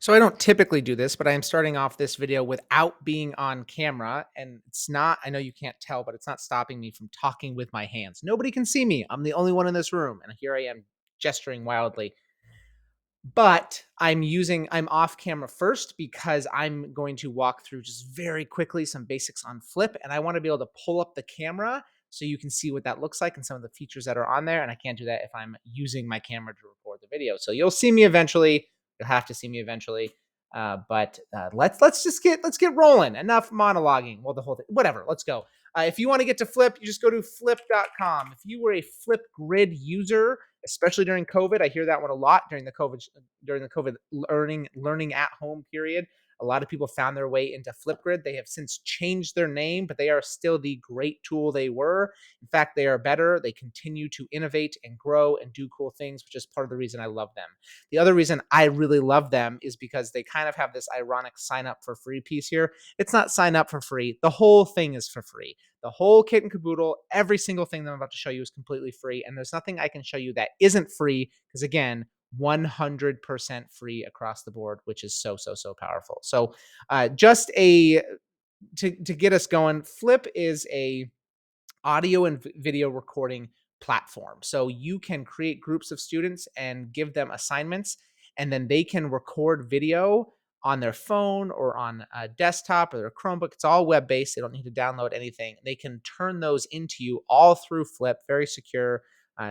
So I don't typically do this, but I am starting off this video without being on camera. And it's not, I know you can't tell, but it's not stopping me from talking with my hands. Nobody can see me. I'm the only one in this room. And here I am gesturing wildly. But I'm off camera first because I'm going to walk through just very quickly some basics on Flip. And I want to be able to pull up the camera so you can see what that looks like and some of the features that are on there. And I can't do that if I'm using my camera to record the video. So you'll see me eventually. You'll have to see me eventually. But let's get rolling. Enough monologuing. Well, the whole thing, whatever. Let's go. If you want to get to Flip, you just go to flip.com. If you were a Flipgrid user, especially during COVID, I hear that one a lot during the COVID learning at home period. A lot of people found their way into Flipgrid. They have since changed their name, but they are still the great tool they were. In fact, they are better. They continue to innovate and grow and do cool things, which is part of the reason I love them. The other reason I really love them is because they kind of have this ironic sign up for free piece here. It's not sign up for free. The whole thing is for free. The whole kit and caboodle, every single thing that I'm about to show you is completely free. And there's nothing I can show you that isn't free because, again, 100% free across the board, which is so, so, so powerful. So, just a to get us going, Flip is a audio and video recording platform. So you can create groups of students and give them assignments, and then they can record video on their phone or on a desktop or their Chromebook. It's all web based. They don't need to download anything. They can turn those into you all through Flip, very secure.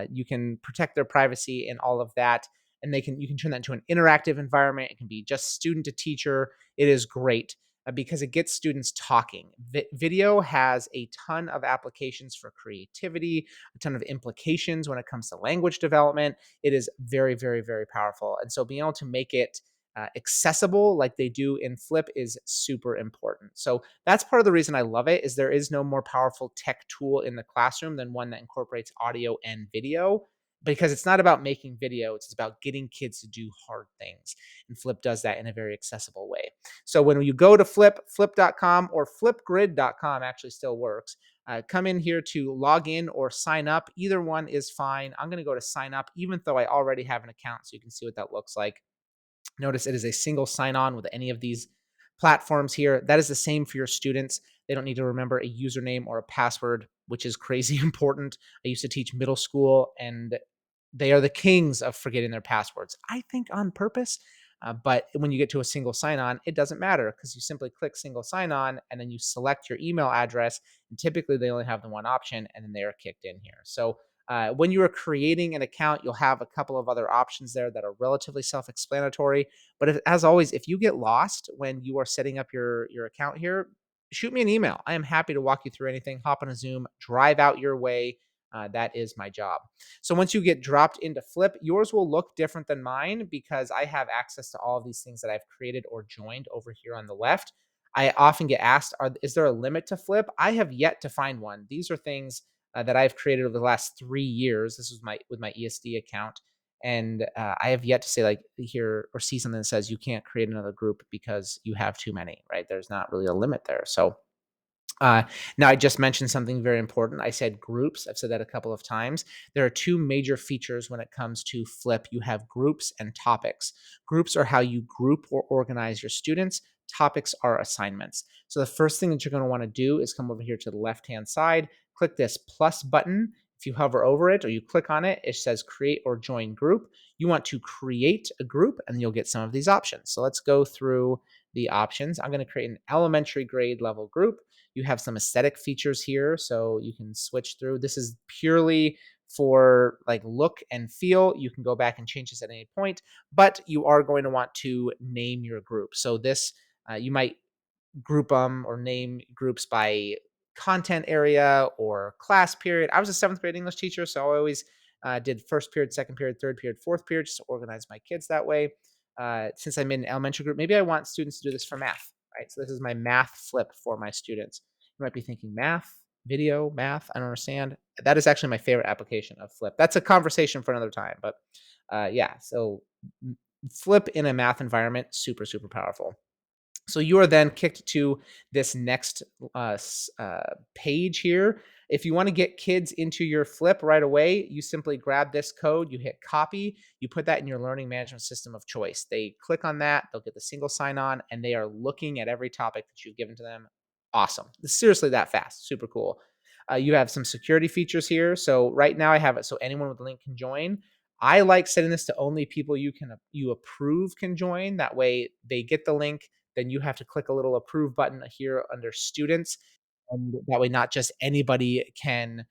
You can protect their privacy and all of that. And you can turn that into an interactive environment. It can be just student to teacher. It is great because it gets students talking. Video has a ton of applications for creativity, a ton of implications when it comes to language development. It is very, very, very powerful. And so being able to make it accessible like they do in Flip is super important. So that's part of the reason I love it is there is no more powerful tech tool in the classroom than one that incorporates audio and video because it's not about making video, it's about getting kids to do hard things. And Flip does that in a very accessible way. So when you go to flip.com or flipgrid.com actually still works. Come in here to log in or sign up. Either one is fine. I'm going to go to sign up, even though I already have an account, so you can see what that looks like. Notice it is a single sign on with any of these platforms here. That is the same for your students. They don't need to remember a username or a password, which is crazy important. I used to teach middle school, and they are the kings of forgetting their passwords. I think on purpose. But when you get to a single sign on, it doesn't matter because you simply click single sign on and then you select your email address. And typically they only have the one option and then they are kicked in here. So when you are creating an account, you'll have a couple of other options there that are relatively self-explanatory. But as always, if you get lost when you are setting up your account here, shoot me an email. I am happy to walk you through anything. Hop on a Zoom, drive out your way. That is my job. So once you get dropped into Flip, yours will look different than mine because I have access to all of these things that I've created or joined over here on the left. I often get asked, is there a limit to Flip? I have yet to find one. These are things that I've created over the last 3 years. This was with my ESD account, and I have yet to say like here or see something that says you can't create another group because you have too many. Right? There's not really a limit there. So uh, now, I just mentioned something very important. I said groups. I've said that a couple of times. There are two major features when it comes to Flip. You have groups and topics. Groups are how you group or organize your students. Topics are assignments. So the first thing that you're going to want to do is come over here to the left-hand side, click this plus button. If you hover over it or you click on it, it says create or join group. You want to create a group and you'll get some of these options. So let's go through the options. I'm going to create an elementary grade level group. You have some aesthetic features here, so you can switch through. This is purely for like look and feel. You can go back and change this at any point, but you are going to want to name your group. So this, you might group them or name groups by content area or class period. I was a seventh grade English teacher, so I always did first period, second period, third period, fourth period, just to organize my kids that way. Since I'm in an elementary group, maybe I want students to do this for math, right? So this is my math Flip for my students. You might be thinking math, video, math. I don't understand. That is actually my favorite application of Flip. That's a conversation for another time, but yeah. So Flip in a math environment, super, super powerful. So you are then kicked to this next page here. If you want to get kids into your Flip right away, you simply grab this code, you hit copy, you put that in your learning management system of choice. They click on that, they'll get the single sign on, and they are looking at every topic that you've given to them. Awesome. It's seriously that fast. Super cool. You have some security features here. So right now I have it so anyone with a link can join. I like setting this to only people you approve can join. That way they get the link. Then you have to click a little approve button here under students, and that way not just anybody can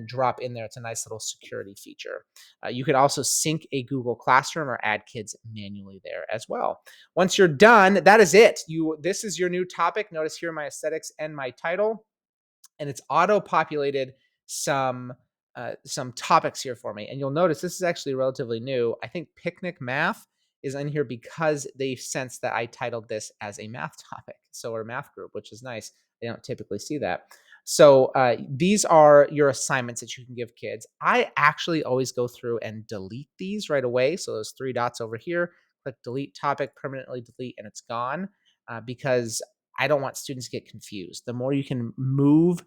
drop in there. It's a nice little security feature. You could also sync a Google Classroom or add kids manually there as well. Once you're done, that is it. This is your new topic. Notice here my aesthetics and my title, and it's auto-populated some some topics here for me. And you'll notice this is actually relatively new. I think picnic math is in here because they sense that I titled this as a math topic, so or math group, which is nice. They don't typically see that. So these are your assignments that you can give kids. I actually always go through and delete these right away. So those three dots over here, click delete topic, permanently delete, and it's gone because I don't want students to get confused. The more you can move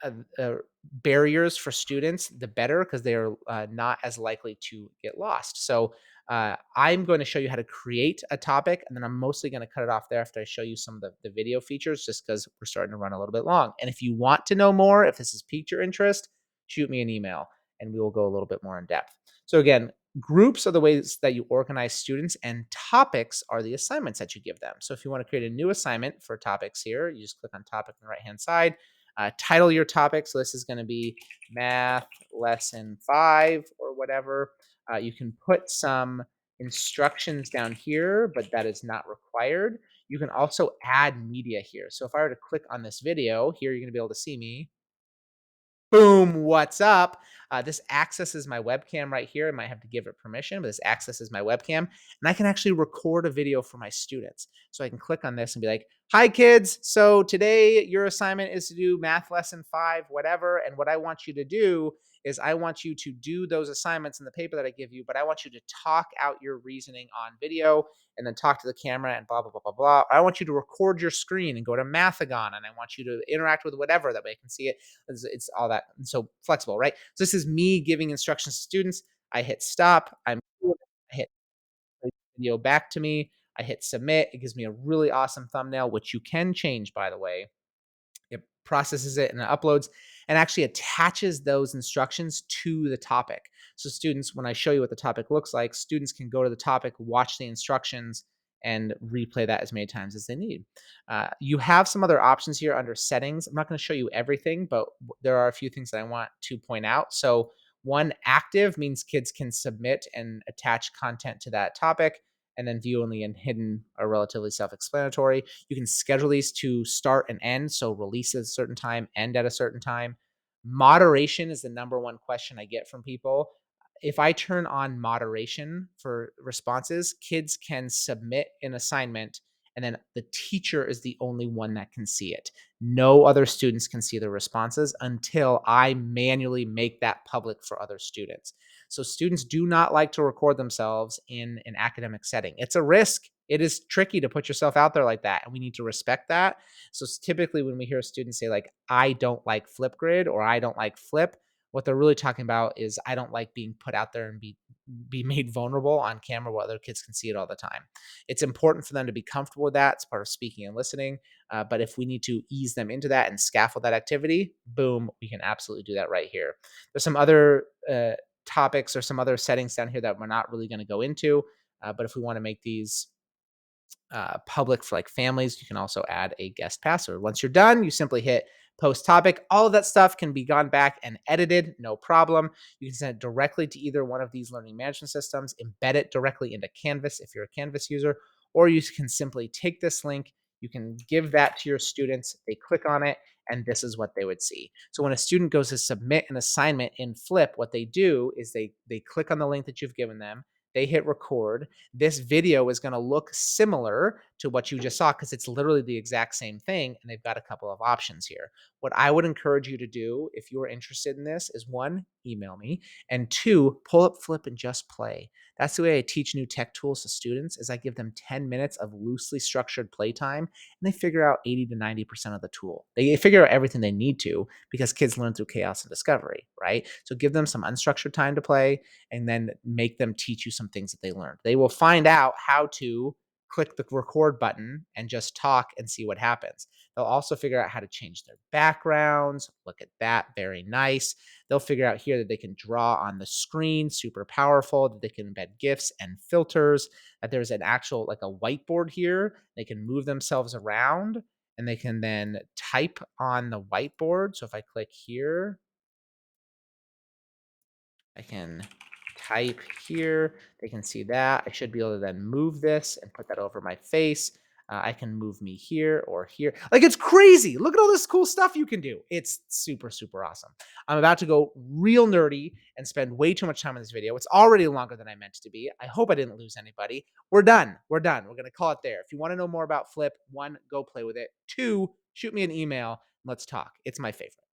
uh, uh, barriers for students, the better, because they are not as likely to get lost. So I'm going to show you how to create a topic, and then I'm mostly going to cut it off there after I show you some of the video features, just because we're starting to run a little bit long. And if you want to know more, if this has piqued your interest, shoot me an email, and we will go a little bit more in depth. So again, groups are the ways that you organize students, and topics are the assignments that you give them. So if you want to create a new assignment for topics here, you just click on topic on the right-hand side, title your topic. So this is going to be math lesson 5 or whatever. You can put some instructions down here, but that is not required. You can also add media here. So if I were to click on this video here, you're going to be able to see me. Boom, what's up? This accesses my webcam right here. I might have to give it permission, but this accesses my webcam, and I can actually record a video for my students. So I can click on this and be like, hi kids, so today your assignment is to do math lesson 5, whatever, and what I want you to do is I want you to do those assignments in the paper that I give you, but I want you to talk out your reasoning on video and then talk to the camera and blah, blah, blah, blah, blah. I want you to record your screen and go to Mathagon, and I want you to interact with whatever, that way I can see it. It's all that. And so flexible, right? So this is me giving instructions to students. I hit stop. I hit video back to me. I hit submit. It gives me a really awesome thumbnail, which you can change, by the way. It processes it and it uploads and actually attaches those instructions to the topic. So students, when I show you what the topic looks like, students can go to the topic, watch the instructions, and replay that as many times as they need. You have some other options here under settings. I'm not going to show you everything, but there are a few things that I want to point out. So one, active means kids can submit and attach content to that topic, and then view only and hidden are relatively self-explanatory. You can schedule these to start and end, so release at a certain time, end at a certain time. Moderation is the number one question I get from people. If I turn on moderation for responses, kids can submit an assignment, and then the teacher is the only one that can see it. No other students can see the responses until I manually make that public for other students. So students do not like to record themselves in an academic setting. It's a risk. It is tricky to put yourself out there like that, and we need to respect that. So typically when we hear students say like, I don't like Flipgrid or I don't like Flip, what they're really talking about is I don't like being put out there and be made vulnerable on camera while other kids can see it all the time. It's important for them to be comfortable with that. It's part of speaking and listening. But if we need to ease them into that and scaffold that activity, boom, we can absolutely do that right here. There's some other topics or some other settings down here that we're not really going to go into. But if we want to make these public for like families, you can also add a guest password. Once you're done, you simply hit post topic. All of that stuff can be gone back and edited, no problem. You can send it directly to either one of these learning management systems, embed it directly into Canvas if you're a Canvas user, or you can simply take this link, you can give that to your students, they click on it, and this is what they would see. So when a student goes to submit an assignment in Flip, what they do is they click on the link that you've given them, they hit record. This video is going to look similar to what you just saw because it's literally the exact same thing. And they've got a couple of options here. What I would encourage you to do if you're interested in this is one, email me, and two, pull up Flip and just play. That's the way I teach new tech tools to students is I give them 10 minutes of loosely structured playtime and they figure out 80 to 90% of the tool. They figure out everything they need to because kids learn through chaos and discovery, right? So give them some unstructured time to play and then make them teach you some things that they learned. They will find out how to click the record button and just talk and see what happens. They'll also figure out how to change their backgrounds. Look at that. Very nice. They'll figure out here that they can draw on the screen, super powerful, that they can embed GIFs and filters, that there's an actual like a whiteboard here. They can move themselves around and they can then type on the whiteboard. So if I click here, I can type here. They can see that. I should be able to then move this and put that over my face. I can move me here or here. Like it's crazy. Look at all this cool stuff you can do. It's super, super awesome. I'm about to go real nerdy and spend way too much time on this video. It's already longer than I meant it to be. I hope I didn't lose anybody. We're done. We're done. We're going to call it there. If you want to know more about Flip, one, go play with it. Two, shoot me an email. Let's talk. It's my favorite.